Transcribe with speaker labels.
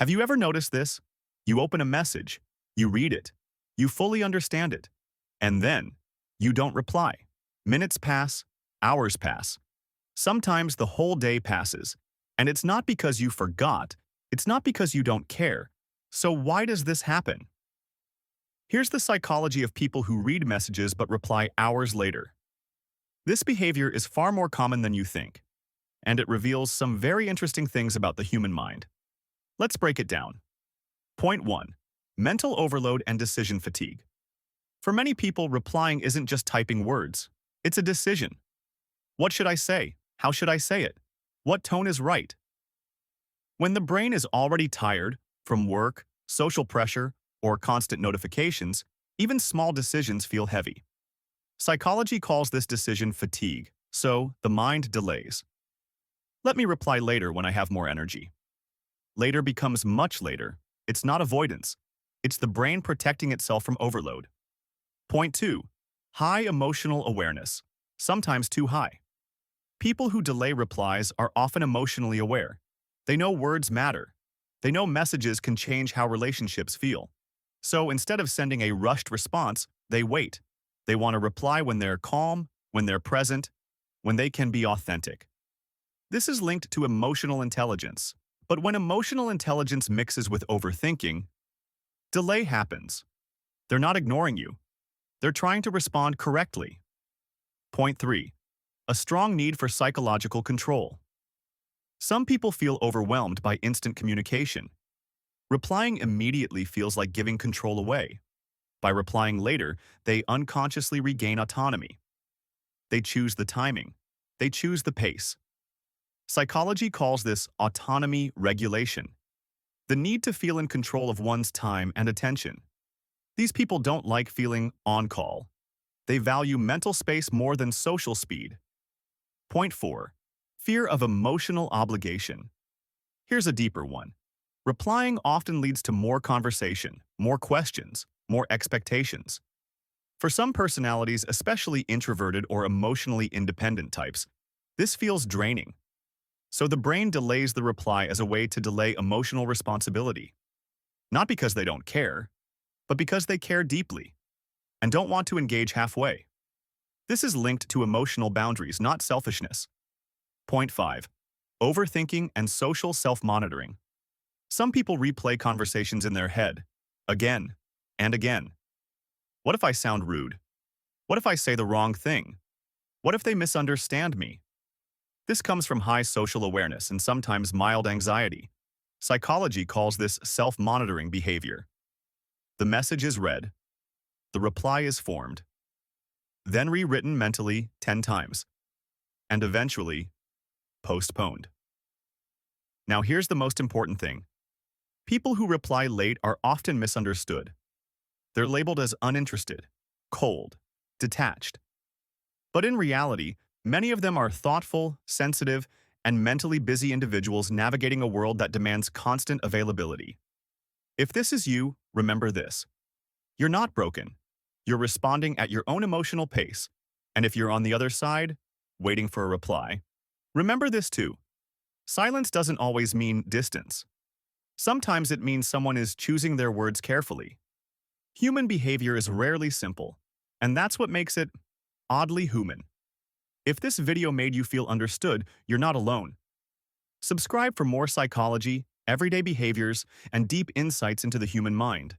Speaker 1: Have you ever noticed this? You open a message, you read it, you fully understand it, and then you don't reply. Minutes pass, hours pass. Sometimes the whole day passes, and it's not because you forgot, it's not because you don't care. So why does this happen? Here's the psychology of people who read messages but reply hours later. This behavior is far more common than you think, and it reveals some very interesting things about the human mind. Let's break it down. Point 1. Mental overload and decision fatigue. For many people, replying isn't just typing words. It's a decision. What should I say? How should I say it? What tone is right? When the brain is already tired from work, social pressure, or constant notifications, even small decisions feel heavy. Psychology calls this decision fatigue, so the mind delays. Let me reply later when I have more energy. Later becomes much later. It's not avoidance. It's the brain protecting itself from overload. Point 2. High emotional awareness, sometimes too high. People who delay replies are often emotionally aware. They know words matter. They know messages can change how relationships feel. So instead of sending a rushed response, they wait. They want to reply when they're calm, when they're present, when they can be authentic. This is linked to emotional intelligence. But when emotional intelligence mixes with overthinking, delay happens. They're not ignoring you. They're trying to respond correctly. Point 3. A strong need for psychological control. Some people feel overwhelmed by instant communication. Replying immediately feels like giving control away. By replying later, they unconsciously regain autonomy. They choose the timing. They choose the pace. Psychology calls this autonomy regulation, the need to feel in control of one's time and attention. These people don't like feeling on call. They value mental space more than social speed. Point 4. Fear of emotional obligation. Here's a deeper one. Replying often leads to more conversation, more questions, more expectations. For some personalities, especially introverted or emotionally independent types, this feels draining. So the brain delays the reply as a way to delay emotional responsibility. Not because they don't care, but because they care deeply and don't want to engage halfway. This is linked to emotional boundaries, not selfishness. Point 5. Overthinking and social self-monitoring. Some people replay conversations in their head, again and again. What if I sound rude? What if I say the wrong thing? What if they misunderstand me? This comes from high social awareness and sometimes mild anxiety. Psychology calls this self-monitoring behavior. The message is read, the reply is formed, then rewritten mentally 10 times, and eventually postponed. Now here's the most important thing. People who reply late are often misunderstood. They're labeled as uninterested, cold, detached. But in reality, many of them are thoughtful, sensitive, and mentally busy individuals navigating a world that demands constant availability. If this is you, remember this. You're not broken. You're responding at your own emotional pace. And if you're on the other side, waiting for a reply, remember this too. Silence doesn't always mean distance. Sometimes it means someone is choosing their words carefully. Human behavior is rarely simple, and that's what makes it oddly human. If this video made you feel understood, you're not alone. Subscribe for more psychology, everyday behaviors, and deep insights into the human mind.